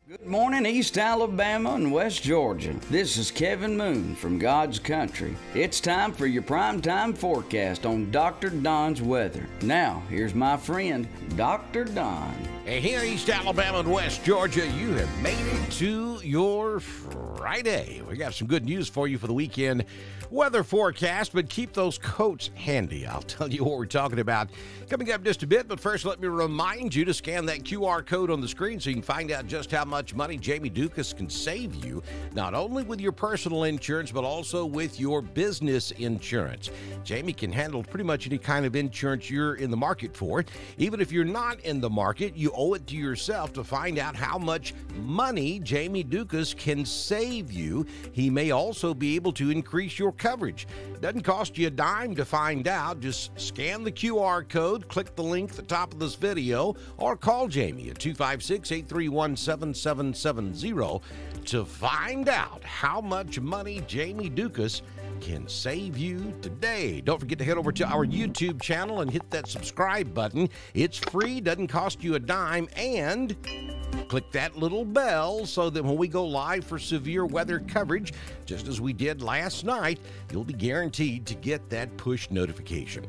Good morning, East Alabama and West Georgia. This is Kevin Moon from God's Country. It's time for your primetime forecast on Dr. Don's weather. Now, here's my friend, Dr. Don. Hey, here, East Alabama and West Georgia, you have made it to your Friday. We got some good news for you for the weekend weather forecast, but keep those coats handy. I'll tell you what we're talking about coming up just a bit, but first let me remind you to scan that QR code on the screen so you can find out just how much money Jamie Dukas can save you, not only with your personal insurance, but also with your business insurance. Jamie can handle pretty much any kind of insurance you're in the market for. Even if you're not in the market, you owe it to yourself to find out how much money Jamie Dukas can save you. He may also be able to increase your coverage. Doesn't cost you a dime to find out. Just scan the QR code, click the link at the top of this video, or call Jamie at 256-831-7770 to find out how much money Jamie Dukas can save you today. Don't forget to head over to our YouTube channel and hit that subscribe button. It's free, doesn't cost you a dime, and click that little bell so that when we go live for severe weather coverage, just as we did last night, you'll be guaranteed to get that push notification.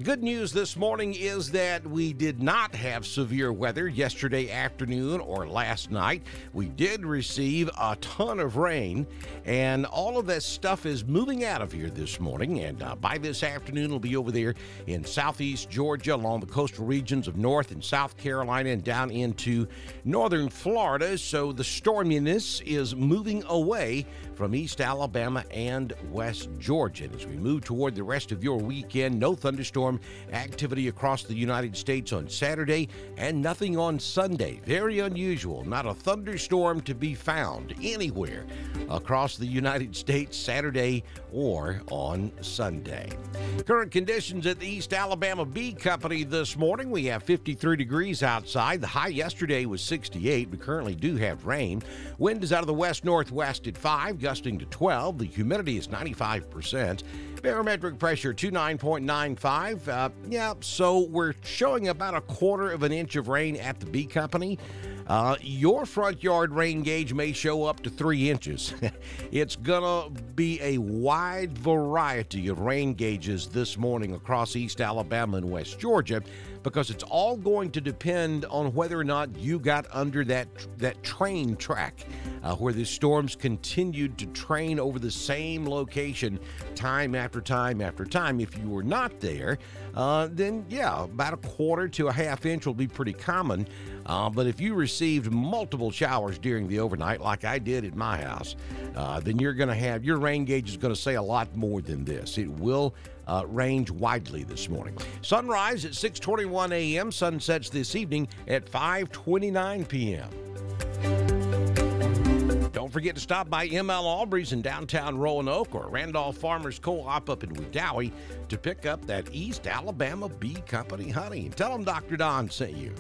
Good news this morning is that we did not have severe weather yesterday afternoon or last night. We did receive a ton of rain, and all of that stuff is moving out of here this morning, and by this afternoon it'll be over there in southeast Georgia, along the coastal regions of North and South Carolina, and down into northern Florida. So the storminess is moving away from East Alabama and West Georgia. And as we move toward the rest of your weekend, no thunderstorm activity across the United States on Saturday, and nothing on Sunday. Very unusual. Not a thunderstorm to be found anywhere across the United States Saturday or on Sunday. Current conditions at the East Alabama Bee Company this morning. We have 53 degrees outside. The high yesterday was 68. We currently do have rain. Wind is out of the west-northwest at 5, gusting to 12. The humidity is 95%. Barometric pressure 29.95. So we're showing about a quarter of an inch of rain at the Bee Company. Your front yard rain gauge may show up to 3 inches. It's gonna be a wide variety of rain gauges this morning across East Alabama and West Georgia, because it's all going to depend on whether or not you got under that train track where the storms continued to train over the same location time after time after time. If you were not there, then yeah, about a quarter to a half inch will be pretty common. But if you received multiple showers during the overnight, like I did at my house, then you're going to have, your rain gauge is going to say a lot more than this. It will range widely this morning. Sunrise at 6:21 a.m. Sunsets this evening at 5:29 p.m. Don't forget to stop by M.L. Aubrey's in downtown Roanoke or Randolph Farmers Co-op up in Wedowee to pick up that East Alabama Bee Company honey. Tell them Dr. Don sent you.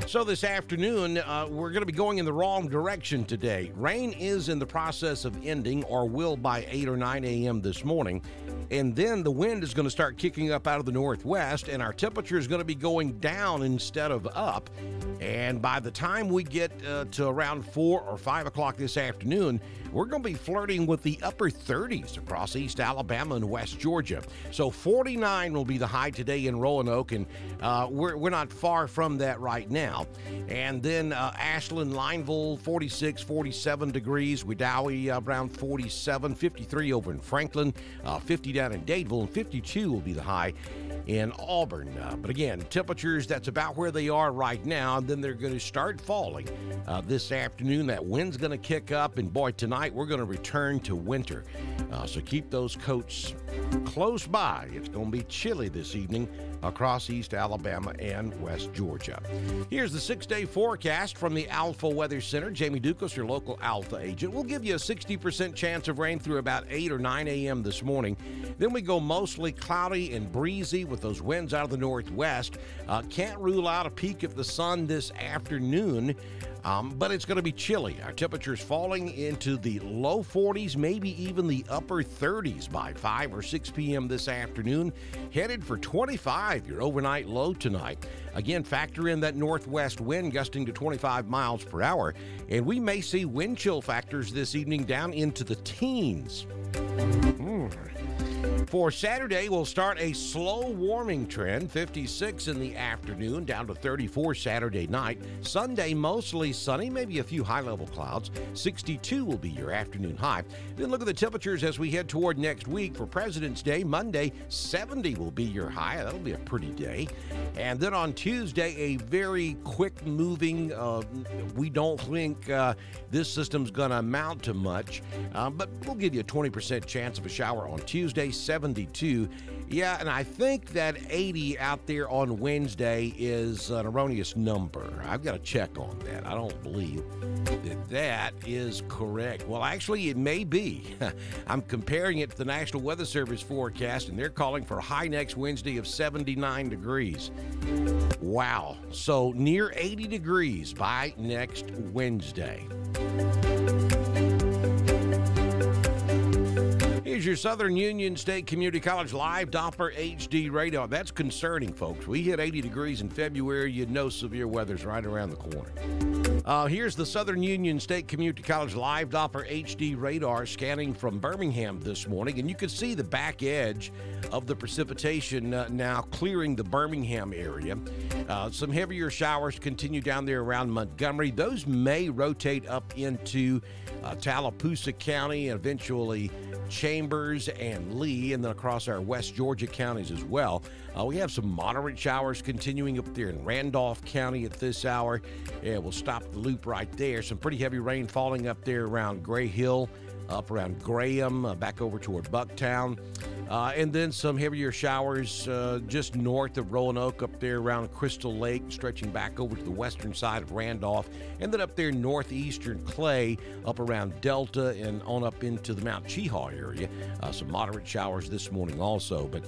So this afternoon, we're going to be going in the wrong direction today. Rain is in the process of ending, or will by 8 or 9 a.m. this morning. And then the wind is going to start kicking up out of the northwest, and our temperature is going to be going down instead of up. And by the time we get to around 4 or 5 o'clock this afternoon, we're going to be flirting with the upper 30s across East Alabama and West Georgia. So 49 will be the high today in Roanoke, and we're not far from that right now. And then Ashland, Lineville, 46, 47 degrees. Wedowee around 47, 53 over in Franklin, 50 down in Dadeville, and 52 will be the high in Auburn. But again, temperatures, that's about where they are right now. And then they're going to start falling this afternoon. That wind's going to kick up, and boy, tonight we're going to return to winter. So keep those coats close by. It's going to be chilly this evening across East Alabama and West Georgia. Here's the 6-day forecast from the Alpha Weather Center. Jamie Dukas, your local Alpha agent. We'll give you a 60% chance of rain through about 8 or 9 a.m. this morning. Then we go mostly cloudy and breezy with those winds out of the northwest. Can't rule out a peek of the sun this afternoon. But it's going to be chilly. Our temperatures falling into the low 40s, maybe even the upper 30s by 5 or 6 p.m. this afternoon. Headed for 25 55, your overnight low tonight. Again, factor in that northwest wind gusting to 25 miles per hour, and we may see wind chill factors this evening down into the teens. For Saturday, we'll start a slow warming trend, 56 in the afternoon, down to 34 Saturday night. Sunday, mostly sunny, maybe a few high-level clouds. 62 will be your afternoon high. Then look at the temperatures as we head toward next week. For President's Day, Monday, 70 will be your high. That'll be a pretty day. And then on Tuesday, a very quick-moving, we don't think this system's going to amount to much, but we'll give you a 20% chance of a shower on Tuesday, 72. Yeah, and I think that 80 out there on Wednesday is an erroneous number. I've got to check on that. I don't believe that that is correct. Well, actually, it may be. I'm comparing it to the National Weather Service forecast, and they're calling for a high next Wednesday of 79 degrees. Wow. So near 80 degrees by next Wednesday. Here's your Southern Union State Community College live Doppler HD radar. That's concerning, folks. We hit 80 degrees in February. You'd know severe weather's right around the corner. Here's the Southern Union State Community College live Doppler HD radar scanning from Birmingham this morning, and you can see the back edge of the precipitation now clearing the Birmingham area. Some heavier showers continue down there around Montgomery. Those may rotate up into Tallapoosa County and eventually Chambers and Lee, and then across our West Georgia counties as well. We have some moderate showers continuing up there in Randolph County at this hour. Yeah, we'll stop the loop right there. Some pretty heavy rain falling up there around Gray Hill, up around Graham, back over toward Bucktown. And then some heavier showers just north of Roanoke up there around Crystal Lake, stretching back over to the western side of Randolph, and then up there northeastern Clay, up around Delta and on up into the Mount Cheahaw area. Some moderate showers this morning also, but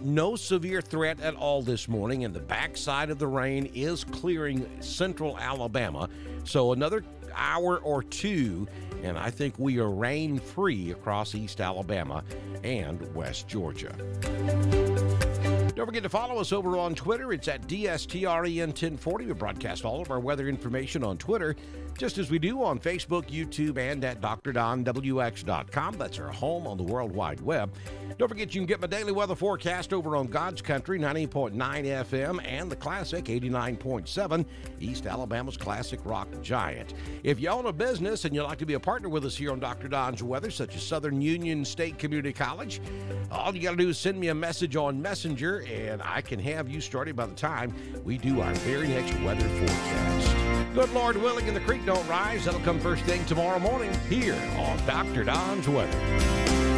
no severe threat at all this morning, and the backside of the rain is clearing central Alabama. So another hour or two, and I think we are rain-free across East Alabama and West Georgia. Don't forget to follow us over on Twitter. It's at DSTREN1040. We broadcast all of our weather information on Twitter, just as we do on Facebook, YouTube, and at DrDonWX.com. That's our home on the World Wide Web. Don't forget you can get my daily weather forecast over on God's Country, 98.9 FM, and the Classic, 89.7, East Alabama's classic rock giant. If you own a business and you'd like to be a partner with us here on Dr. Don's Weather, such as Southern Union State Community College, all you got to do is send me a message on Messenger, and I can have you started by the time we do our very next weather forecast. Good Lord willing, and the creek don't rise. That'll come first thing tomorrow morning here on Dr. Don's Weather.